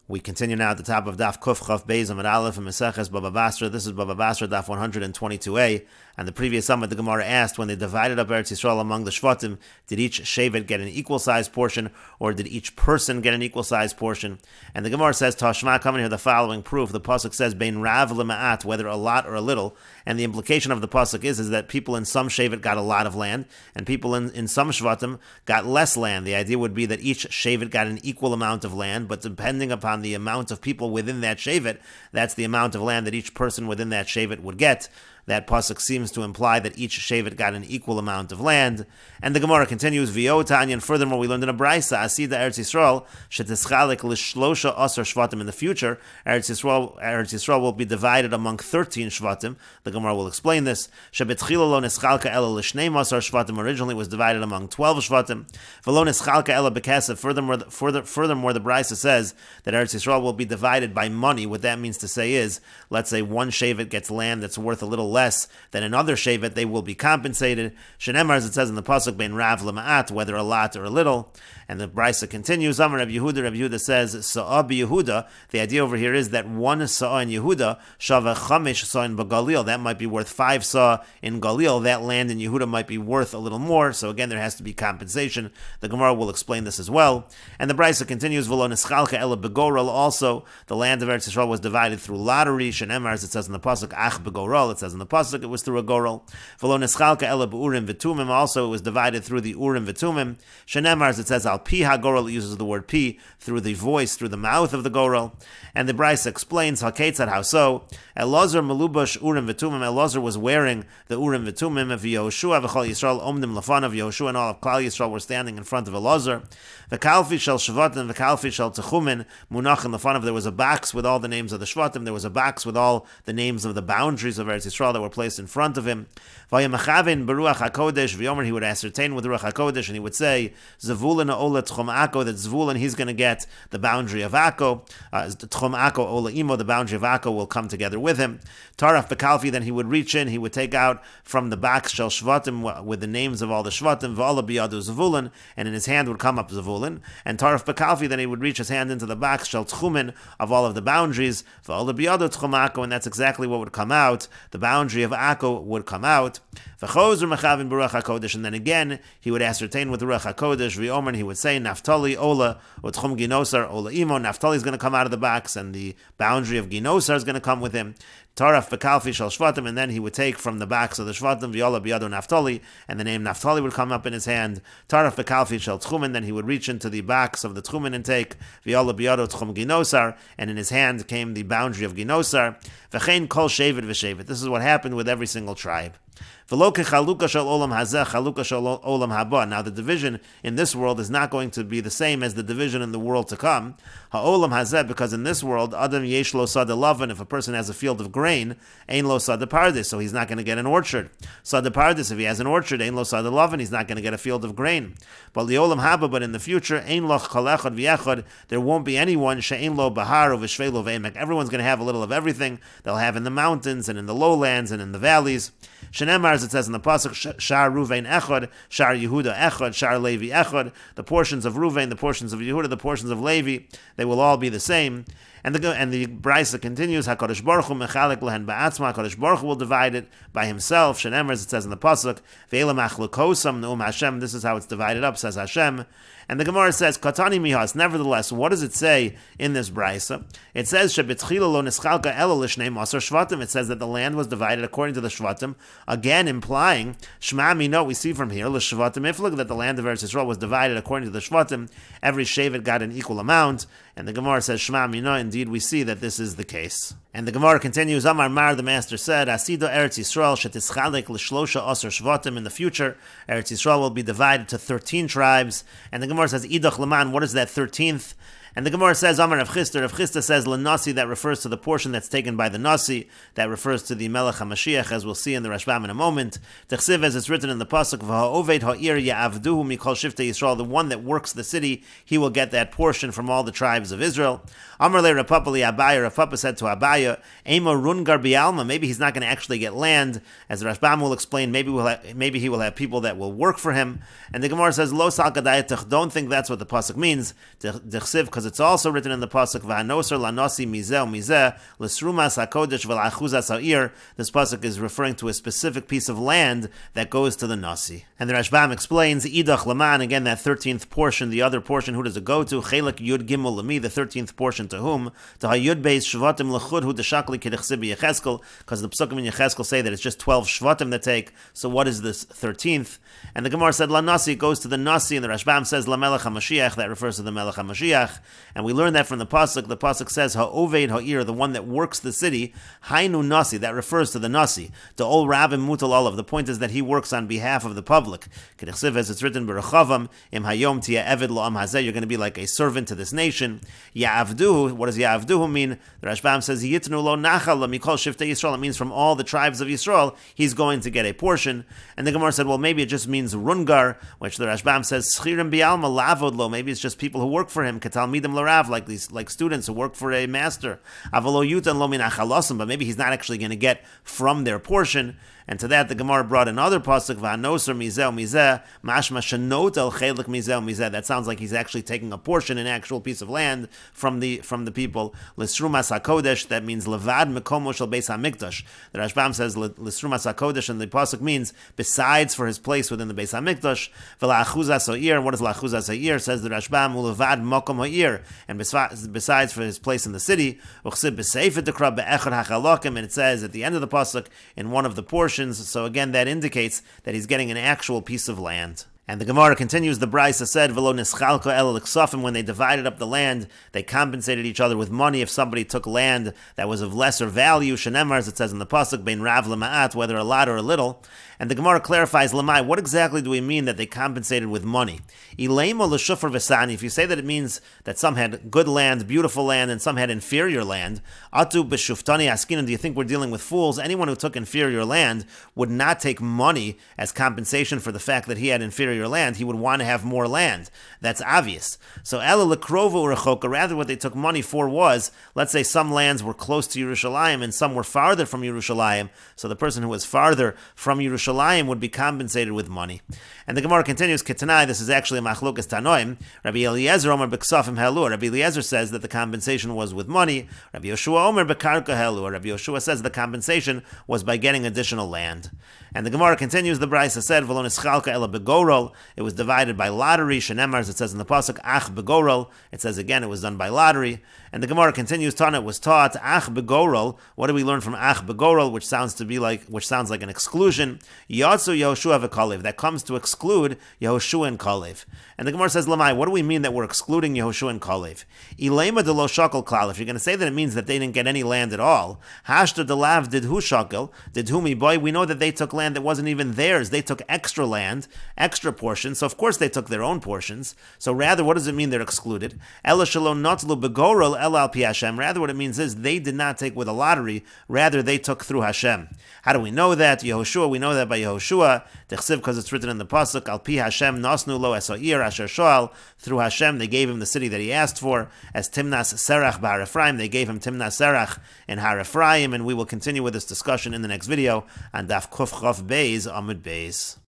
We continue now at the top of Daf Kuf Chaf Beis Amud Aleph and Meseches Bava Basra. This is Bava Basra Daf 122a. And the previous summit, the Gemara asked, when they divided up Eretz Yisrael among the Shvatim, did each Shevet get an equal-sized portion, or did each person get an equal-sized portion? And the Gemara says, Tashma, coming here the following proof. The pasuk says, Bein Rav Lema'at, whether a lot or a little. And the implication of the pasuk is that people in some Shevet got a lot of land, and people in some Shvatim got less land. The idea would be that each Shevet got an equal amount of land, but depending upon the amount of people within that Shevet, that's the amount of land that each person within that Shevet would get. That pasuk seems to imply that each Shevet got an equal amount of land. And the Gemara continues, V'yo Tanya, and furthermore we learned in a Braisa, Asida Eretz Yisrael, Shetischalik Lishlosha Asar Shvatim. In the future, Eretz Yisrael will be divided among 13 Shvatim. The Gemara will explain this. Shebetchila lo neschalka ela l'shneim asar Shvatim. Originally it was divided among 12 Shvatim. V'lo neschalka ela bekesef. Furthermore, the Braisa says that Eretz Yisrael will be divided by money. What that means to say is, let's say one Shevet gets land that's worth a little less than another Shevet, they will be compensated. Shenemar, as it says in the pasuk, ben Rav Lema'at, whether a lot or a little. And the Brisa continues, Amar Reb Yehuda says, Sa'ah b'Yehuda. The idea over here is that one Sa'ah in Yehuda, Shava Chamish Sa'ah in Galil, that might be worth 5 Sa'ah in Galil. That land in Yehuda might be worth a little more. So again, there has to be compensation. The Gemara will explain this as well. And the Brisa continues, V'lo neschalka ela begoral. Also, the land of Eretz Yisrael was divided through lottery. Shenemar, as it says in the pasuk, Ach begoral. It says in the pasuk it was through a goral. V'lo neschalka ela be'urim v'tumim. Also, it was divided through the urim v'tumim. Shenemar, as it says, al pi ha-goral, it uses the word pi, through the voice, through the mouth of the goral. And the Brisa explains, haketzad, how so? Elazar melubash urim v'tumim. Elazar was wearing the urim v'tumim. V'Yehoshua v'chol Yisrael omdim lefanav. Yehoshua and all of Klal Yisrael were standing in front of Elazar. V'kalfi shel shvatim v'kalfi shel techumin munachin lefanav. There was a box with all the names of the shvatim. There was a box with all the names of the boundaries of Eretz Yisrael that were placed in front of him. V'yamachavin beruach hakodesh v'yomer. He would ascertain with ruach hakodesh, and he would say, Zavulin ola tchum Akko, that Zvulun, he's going to get the boundary of Akko. Tchum Akko ola imo, the boundary of Akko will come together with him. Taraf bekalfi, then he would reach in, he would take out from the box shel shvatim with the names of all the shvatim, v'ala biyadu Zavulun, and in his hand would come up Zavulun. And Taraf bekalfi, then he would reach his hand into the box shel tchumin, of all of the boundaries, v'ala biyadu tchum Akko, and that's exactly what would come out. The boundary of Akko would come out. V'chozer mechavin beruach hakodesh, and then again he would ascertain with the ruach hakodesh. V'yomer, he would say, Naftali ola utchum ginosar ola imo. Naftali is going to come out of the box, and the boundary of ginosar is going to come with him. Taraf bekalfi shel shvatim, and then he would take from the box of the shvatim v'yola biyado Naftali, and the name Naftali would come up in his hand. Taraf bekalfi shel tchumen, then he would reach into the box of the tchumen and take v'yola biyado tchum ginosar, and in his hand came the boundary of ginosar. V'chein kol shevet v'shevet. This is what happened with every single tribe. Now the division in this world is not going to be the same as the division in the world to come. Ha'olam hazeh, because in this world, Adam yesh lo sad lavan, if a person has a field of grain, ein lo sad pardis, so he's not going to get an orchard. Sad pardis, if he has an orchard, ein lo sad lavan, he's not going to get a field of grain. But liolam haba, but in the future, ein lo chalechad v'yechad, there won't be anyone she'ein lo bahar of v'shvelo v'emek. Everyone's going to have a little of everything. They'll have in the mountains and in the lowlands and in the valleys. Shenemar, as it says in the pasuk, Shar Ruvain Echad, Shar Yehuda Echad, Shar Levi Echad. The portions of Ruvain, the portions of Yehuda, the portions of Levi, they will all be the same. And the Brisa continues, HaKadosh Baruch Hu mechalek lehen ba'atzma. HaKadosh Baruch Hu will divide it by himself. Shenemar, as it says in the pasuk, Ve'elam achlukosam ne'um Hashem. This is how it's divided up, says Hashem. And the Gemara says, Katani mihas. Nevertheless, what does it say in this Brisa? It says, Shebetchila lo neschalka ela l'shnei masar shvatim. It says that the land was divided according to the shvatim. Again, implying, Shema mino, we see from here, l'shvatim iflag, that the land of Eretz Yisrael was divided according to the shvatim. Every shevet got an equal amount. And the Gemara says, Shema mino, indeed we see that this is the case. And the Gemara continues, Amar Mar, the master said, Asido Eretz Yisrael shetischalek l'shlosha asar shvatim. In the future, Eretz Yisrael will be divided to 13 tribes. And the Gemara says, Idach Laman, what is that 13th? And the Gemara says, Amar Rav Chisda. Rav Chisda says, L'nasi, that refers to the portion that's taken by the Nasi, that refers to the Melech HaMashiach, as we'll see in the Rashbam in a moment. Techsiv, as it's written in the Pasuk, V'ha'oved ha'ir ya'avduhu mikol shiftei Yisrael, the one that works the city, he will get that portion from all the tribes of Israel. Amar le Rav Papa li Abaya, Rav Papa said to Abaya, Ema rungar bi'alma, maybe he's not going to actually get land. As the Rashbam will explain, maybe he will have people that will work for him. And the Gemara says, Lo sal kadayatach, don't think that's what the Pasuk means. Techsiv, because because it's also written in the pasuk v'hanoser lanosi mizeh mizeh l'srumas hakodesh v'la'achuzas ha'ir. This pasuk is referring to a specific piece of land that goes to the nasi. And the Rashbam explains idach laman, again that 13th portion, the other portion, who does it go to? Chelek yud gimel lemi, the 13th portion to whom? To hayud beis shvatim l'chud hu deshakli k'dechsib Yecheskel, because the psukim in Yecheskel say that it's just 12 shvatim that take. So what is this 13th? And the Gemara said la nasi, it goes to the nasi, and the Rashbam says la melech hamashiach, that refers to the melech hamashiach. And we learn that from the pasuk. The pasuk says ha'oved ha'ir, the one that works the city, hainu nasi, that refers to the nasi. The ol rabbim mutal olav. The point is that he works on behalf of the public. K'dechsiv, as it's written b'rechavam im hayom tia eved lo am hazeh, you're going to be like a servant to this nation. Ya'avduhu, what does ya'avduhu mean? The Rashbam says yitnu lo nachal mikol shiftei Yisrael. It means from all the tribes of Yisrael, he's going to get a portion. And the Gemara said, well, maybe it just means rungar, which the Rashbam says schirim bialma lavod lo. Maybe it's just people who work for him, katalmidim larav, like students who work for a master. Avalo yutan lo min achalosim, but maybe he's not actually going to get from their portion. And to that, the Gemara brought another pasuk, v'anoser mizeh mizeh, mashma shenot el chelik mizeh mizeh. That sounds like he's actually taking a portion, an actual piece of land from the people. L'srumas hakodesh, that means levad mekomo shel beis hamikdash. The Rashbam says l'srumas hakodesh, and the pasuk means besides for his place within the beis hamikdash. V'la'achuzas ha'ir, and what is la'achuzas ha'ir? Says the Rashbam, u'levad mokom ha'ir, and besides for his place in the city. Uchsib b'seifet dekra be'echad hachalokim, and it says at the end of the pasuk in one of the portions. So again, that indicates that he's getting an actual piece of land. And the Gemara continues, the Brisa said, V'lo nischalko el l'ksafim, when they divided up the land, they compensated each other with money if somebody took land that was of lesser value. Shenemar, as it says in the pasuk, bein rav lema'at, whether a lot or a little. And the Gemara clarifies, Lamai, what exactly do we mean that they compensated with money? Ileimo l'shufar v'sani, if you say that it means that some had good land, beautiful land, and some had inferior land, atu b'shuftani askinan, do you think we're dealing with fools? Anyone who took inferior land would not take money as compensation for the fact that he had inferior land. He would want to have more land. That's obvious. So ela l'krova u'rechoka, rather what they took money for was, let's say some lands were close to Yerushalayim and some were farther from Yerushalayim, so the person who was farther from Yerushalayim would be compensated with money. And the Gemara continues, Ketanai, this is actually a machlokas tanoim. Rabbi Eliezer Omer b'ksafim helu. Rabbi Eliezer says that the compensation was with money. Rabbi Yoshua Omer b'karka helu. Rabbi Yoshua says the compensation was by getting additional land. And the Gemara continues, the Brisa said, V'lo nischalka ela begorol. It was divided by lottery. Shenemar, as it says in the pasuk, ach begorol. It says again, it was done by lottery. And the Gemara continues, Tana, it was taught, ach begorol. What do we learn from ach begorol, which sounds like an exclusion? Yatsu Yehoshua v'Kalev, that comes to exclude Yehoshua and Kalev. And the Gemara says, Lamai, what do we mean that we're excluding Yehoshua and Kalev? Ilema de lo shakel klal. If you're going to say that it means that they didn't get any land at all, hashta de lav did hu shakel, did hu mi boy, we know that they took land that wasn't even theirs. They took extra land, extra portions, so of course they took their own portions. So rather, what does it mean they're excluded? Ela shalom notlu begorol el al pi Hashem. Rather, what it means is they did not take with a lottery, rather they took through Hashem. How do we know that? Yehoshua, we know that by Yehoshua, Dechsiv, because it's written in the pasuk, Al pi Hashem nasnu lo esoir asher shoal. Through Hashem, they gave him the city that he asked for. As Timnas Serach Bar Ephraim, they gave him Timnas Serach in Har Ephraim. And we will continue with this discussion in the next video on Daf Kuf Chof Beis Amud Beis.